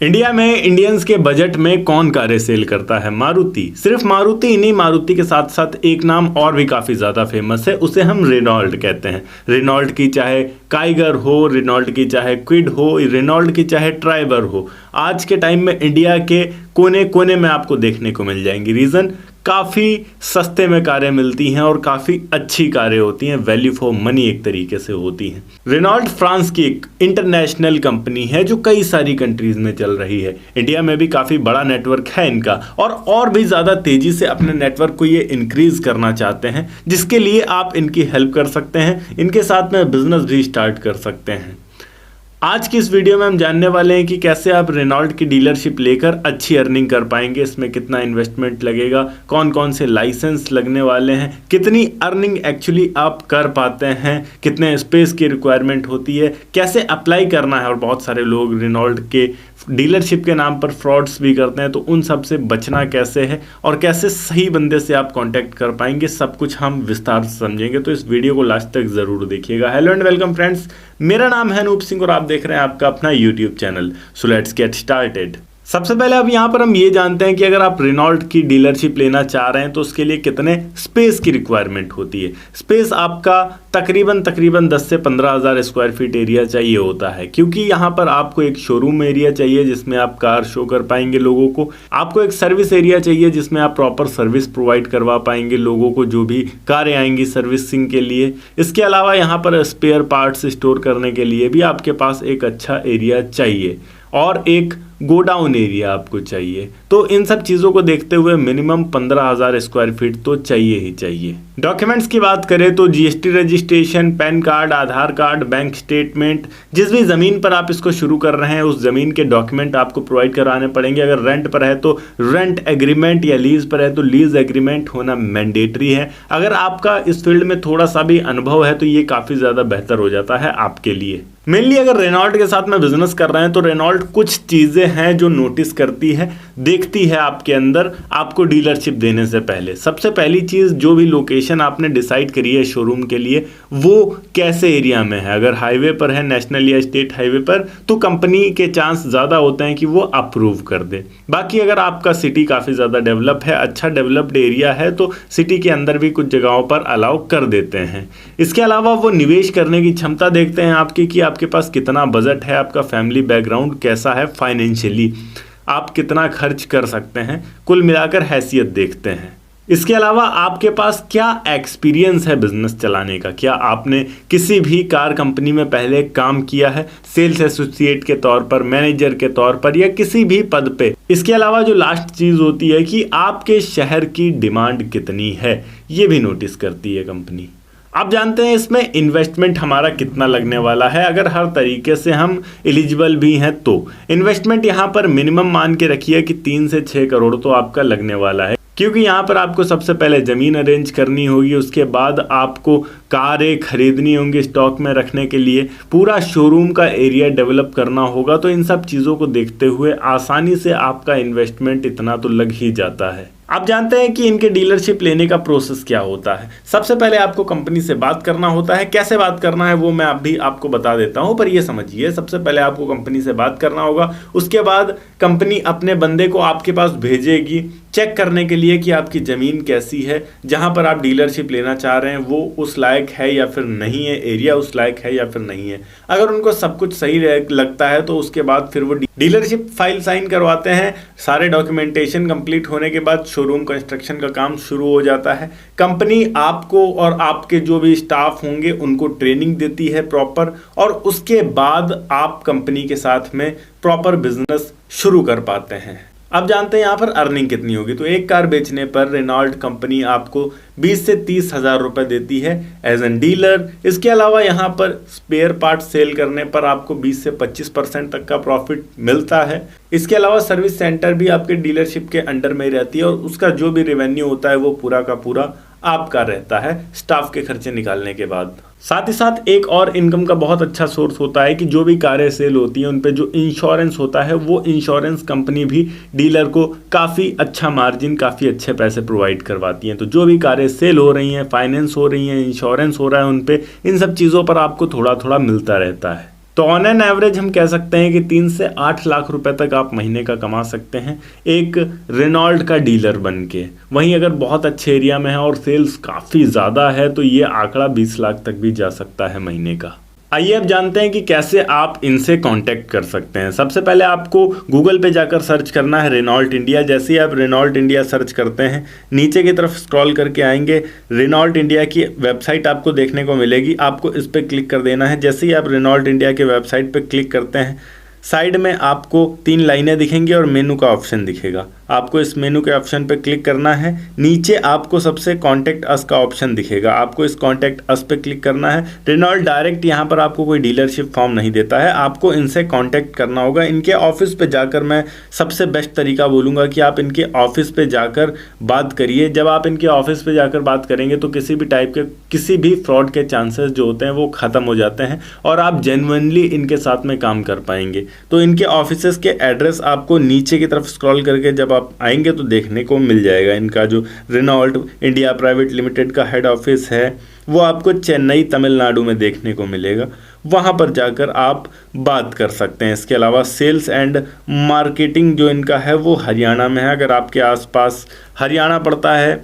India में Indians के budget में कौन कारें सेल करता है? मारुति। सिर्फ मारुति ही नहीं, मारुति के साथ साथ एक नाम और भी काफ़ी ज़्यादा फेमस है, उसे हम रेनॉल्ट कहते हैं। रेनॉल्ट की चाहे काइगर हो, रेनॉल्ट की चाहे क्विड हो, रेनॉल्ट की चाहे ट्राइबर हो, आज के टाइम में इंडिया के कोने कोने में आपको देखने को मिल जाएंगी। रीज़न, काफ़ी सस्ते में कारें मिलती हैं और काफ़ी अच्छी कारें होती हैं, वैल्यू फॉर मनी एक तरीके से होती हैं। रेनॉल्ट फ्रांस की एक इंटरनेशनल कंपनी है जो कई सारी कंट्रीज़ में चल रही है। इंडिया में भी काफ़ी बड़ा नेटवर्क है इनका और भी ज़्यादा तेज़ी से अपने नेटवर्क को ये इंक्रीज़ करना चाहते हैं, जिसके लिए आप इनकी हेल्प कर सकते हैं, इनके साथ में बिजनेस भी स्टार्ट कर सकते हैं। आज की इस वीडियो में हम जानने वाले हैं कि कैसे आप रेनॉल्ट की डीलरशिप लेकर अच्छी अर्निंग कर पाएंगे, इसमें कितना इन्वेस्टमेंट लगेगा, कौन कौन से लाइसेंस लगने वाले हैं, कितनी अर्निंग एक्चुअली आप कर पाते हैं, कितने स्पेस की रिक्वायरमेंट होती है, कैसे अप्लाई करना है। और बहुत सारे लोग रेनॉल्ट के डीलरशिप के नाम पर फ्रॉड्स भी करते हैं, तो उन सब से बचना कैसे है और कैसे सही बंदे से आप कांटेक्ट कर पाएंगे, सब कुछ हम विस्तार से समझेंगे। तो इस वीडियो को लास्ट तक जरूर देखिएगा। हेलो एंड वेलकम फ्रेंड्स, मेरा नाम है अनूप सिंह और आप देख रहे हैं आपका अपना YouTube channel. So let's get started. सबसे पहले अब यहाँ पर हम ये जानते हैं कि अगर आप रेनॉल्ट की डीलरशिप लेना चाह रहे हैं तो उसके लिए कितने स्पेस की रिक्वायरमेंट होती है। स्पेस आपका तकरीबन 10 से 15,000 स्क्वायर फीट एरिया चाहिए होता है, क्योंकि यहाँ पर आपको एक शोरूम एरिया चाहिए जिसमें आप कार शो कर पाएंगे लोगों को, आपको एक सर्विस एरिया चाहिए जिसमें आप प्रॉपर सर्विस प्रोवाइड करवा पाएंगे लोगों को जो भी कारें आएंगी सर्विसिंग के लिए। इसके अलावा यहाँ पर स्पेयर पार्ट्स स्टोर करने के लिए भी आपके पास एक अच्छा एरिया चाहिए और एक गोडाउन एरिया आपको चाहिए। तो इन सब चीज़ों को देखते हुए मिनिमम 15,000 स्क्वायर फीट तो चाहिए ही चाहिए। डॉक्यूमेंट्स की बात करें तो जीएसटी रजिस्ट्रेशन, पैन कार्ड, आधार कार्ड, बैंक स्टेटमेंट, जिस भी ज़मीन पर आप इसको शुरू कर रहे हैं उस ज़मीन के डॉक्यूमेंट आपको प्रोवाइड कराने पड़ेंगे। अगर रेंट पर है तो रेंट एग्रीमेंट या लीज पर है तो लीज एग्रीमेंट होना मैंडेटरी है। अगर आपका इस फील्ड में थोड़ा सा भी अनुभव है तो ये काफ़ी ज़्यादा बेहतर हो जाता है आपके लिए। मेनली अगर रेनॉल्ट के साथ में बिजनेस कर रहे हैं तो रेनॉल्ट कुछ चीज़ें हैं जो नोटिस करती है, देखती है आपके अंदर आपको डीलरशिप देने से पहले। सबसे पहली चीज़, जो भी लोकेशन आपने डिसाइड करी है शोरूम के लिए वो कैसे एरिया में है। अगर हाईवे पर है, नेशनल या स्टेट हाईवे पर, तो कंपनी के चांस ज़्यादा होते हैं कि वो अप्रूव कर दे। बाकी अगर आपका सिटी काफ़ी ज़्यादा डेवलप है, अच्छा डेवलप्ड एरिया है, तो सिटी के अंदर भी कुछ जगहों पर अलाउ कर देते हैं। इसके अलावा वो निवेश करने की क्षमता देखते हैं आपकी कि आपके पास कितना बजट है, आपका फैमिली बैकग्राउंड कैसा है, फाइनेंशियली आप कितना खर्च कर सकते हैं, कुल मिलाकर हैसियत देखते हैं। इसके अलावा आपके पास क्या एक्सपीरियंस है बिजनेस चलाने का, क्या आपने किसी भी कार कंपनी में पहले काम किया है, सेल्स एसोसिएट के तौर पर, मैनेजर के तौर पर या किसी भी पद पे। इसके अलावा जो लास्ट चीज़ होती है कि आपके शहर की डिमांड कितनी है, ये भी नोटिस करती है कंपनी। अब जानते हैं इसमें इन्वेस्टमेंट हमारा कितना लगने वाला है। अगर हर तरीके से हम एलिजिबल भी हैं तो इन्वेस्टमेंट यहाँ पर मिनिमम मान के रखिए कि 3 से 6 करोड़ तो आपका लगने वाला है, क्योंकि यहाँ पर आपको सबसे पहले ज़मीन अरेंज करनी होगी, उसके बाद आपको कारें खरीदनी होंगी स्टॉक में रखने के लिए, पूरा शोरूम का एरिया डेवलप करना होगा। तो इन सब चीज़ों को देखते हुए आसानी से आपका इन्वेस्टमेंट इतना तो लग ही जाता है। आप जानते हैं कि इनके डीलरशिप लेने का प्रोसेस क्या होता है। सबसे पहले आपको कंपनी से बात करना होता है। कैसे बात करना है वो मैं अभी आपको बता देता हूं, पर ये समझिए, सबसे पहले आपको कंपनी से बात करना होगा। उसके बाद कंपनी अपने बंदे को आपके पास भेजेगी चेक करने के लिए कि आपकी ज़मीन कैसी है, जहां पर आप डीलरशिप लेना चाह रहे हैं वो उस लायक है या फिर नहीं है, एरिया उस लायक है या फिर नहीं है। अगर उनको सब कुछ सही लगता है तो उसके बाद फिर वो डीलरशिप फाइल साइन करवाते हैं। सारे डॉक्यूमेंटेशन कंप्लीट होने के बाद शोरूम कंस्ट्रक्शन का काम शुरू हो जाता है। कंपनी आपको और आपके जो भी स्टाफ होंगे उनको ट्रेनिंग देती है प्रॉपर, और उसके बाद आप कंपनी के साथ में प्रॉपर बिजनेस शुरू कर पाते हैं। अब जानते हैं यहाँ पर अर्निंग कितनी होगी। तो एक कार बेचने पर रेनॉल्ट कंपनी आपको 20 से 30 हज़ार रुपये देती है एज एन डीलर। इसके अलावा यहाँ पर स्पेयर पार्ट सेल करने पर आपको 20 से 25% तक का प्रॉफिट मिलता है। इसके अलावा सर्विस सेंटर भी आपके डीलरशिप के अंडर में ही रहती है और उसका जो भी रेवेन्यू होता है वो पूरा का पूरा आपका रहता है स्टाफ के खर्चे निकालने के बाद। साथ ही साथ एक और इनकम का बहुत अच्छा सोर्स होता है कि जो भी कारें सेल होती हैं उन पे जो इंश्योरेंस होता है वो इंश्योरेंस कंपनी भी डीलर को काफ़ी अच्छा मार्जिन, काफ़ी अच्छे पैसे प्रोवाइड करवाती हैं। तो जो भी कारें सेल हो रही हैं, फाइनेंस हो रही हैं, इंश्योरेंस हो रहा है उन पे, इन सब चीज़ों पर आपको थोड़ा थोड़ा मिलता रहता है। तो ऑन एन एवरेज हम कह सकते हैं कि 3 से 8 लाख रुपए तक आप महीने का कमा सकते हैं एक रेनॉल्ट का डीलर बन के। वहीं अगर बहुत अच्छे एरिया में है और सेल्स काफ़ी ज़्यादा है तो ये आंकड़ा 20 लाख तक भी जा सकता है महीने का। आइए अब जानते हैं कि कैसे आप इनसे कांटेक्ट कर सकते हैं। सबसे पहले आपको गूगल पे जाकर सर्च करना है रेनॉल्ट इंडिया। जैसे ही आप रेनॉल्ट इंडिया सर्च करते हैं नीचे की तरफ स्क्रॉल करके आएंगे, रेनॉल्ट इंडिया की वेबसाइट आपको देखने को मिलेगी। आपको इस पर क्लिक कर देना है। जैसे ही आप रेनॉल्ट इंडिया के वेबसाइट पर क्लिक करते हैं साइड में आपको 3 लाइनें दिखेंगी और मेनू का ऑप्शन दिखेगा। आपको इस मेनू के ऑप्शन पर क्लिक करना है। नीचे आपको सबसे कॉन्टैक्ट अस का ऑप्शन दिखेगा, आपको इस कॉन्टैक्ट अस पे क्लिक करना है। रेनॉल्ट डायरेक्ट यहाँ पर आपको कोई डीलरशिप फॉर्म नहीं देता है, आपको इनसे कॉन्टैक्ट करना होगा। इनके ऑफिस पे जाकर मैं सबसे बेस्ट तरीका बोलूँगा कि आप इनके ऑफिस पे जाकर बात करिए। जब आप इनके ऑफिस पे जाकर बात करेंगे तो किसी भी टाइप के किसी भी फ्रॉड के चांसेस जो होते हैं वो ख़त्म हो जाते हैं और आप जेन्युइनली इनके साथ में काम कर पाएंगे। तो इनके ऑफिसेस के एड्रेस आपको नीचे की तरफ स्क्रॉल करके जब आप आएंगे तो देखने को मिल जाएगा। इनका जो रेनॉल्ट इंडिया प्राइवेट लिमिटेड का हेड ऑफिस है वो आपको चेन्नई तमिलनाडु में देखने को मिलेगा। वहाँ पर जाकर आप बात कर सकते हैं। इसके अलावा सेल्स एंड मार्केटिंग जो इनका है वो हरियाणा में है। अगर आपके आसपास हरियाणा पड़ता है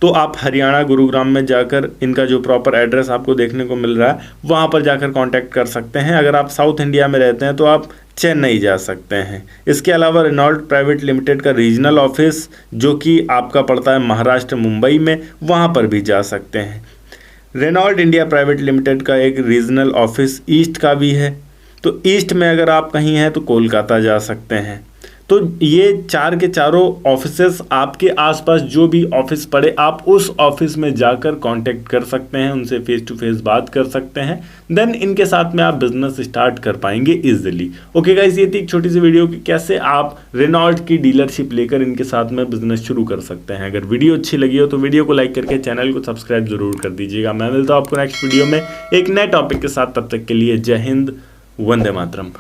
तो आप हरियाणा गुरुग्राम में जाकर इनका जो प्रॉपर एड्रेस आपको देखने को मिल रहा है वहाँ पर जाकर कांटेक्ट कर सकते हैं। अगर आप साउथ इंडिया में रहते हैं तो आप चेन्नई जा सकते हैं। इसके अलावा रेनॉल्ट प्राइवेट लिमिटेड का रीजनल ऑफिस जो कि आपका पड़ता है महाराष्ट्र मुंबई में, वहाँ पर भी जा सकते हैं। रेनॉल्ट इंडिया प्राइवेट लिमिटेड का एक रीजनल ऑफिस ईस्ट का भी है, तो ईस्ट में अगर आप कहीं हैं तो कोलकाता जा सकते हैं। तो ये 4 के चारों ऑफिसेस आपके आसपास जो भी ऑफिस पड़े आप उस ऑफिस में जाकर कांटेक्ट कर सकते हैं, उनसे फेस टू फेस बात कर सकते हैं। देन इनके साथ में आप बिजनेस स्टार्ट कर पाएंगे इजीली। ओके गाइस, ये थी एक छोटी सी वीडियो कि कैसे आप रेनॉल्ट की डीलरशिप लेकर इनके साथ में बिजनेस शुरू कर सकते हैं। अगर वीडियो अच्छी लगी हो तो वीडियो को लाइक करके चैनल को सब्सक्राइब जरूर कर दीजिएगा। मैं मिलता हूँ आपको नेक्स्ट वीडियो में एक नए टॉपिक के साथ। तब तक के लिए जय हिंद, वंदे मातरम।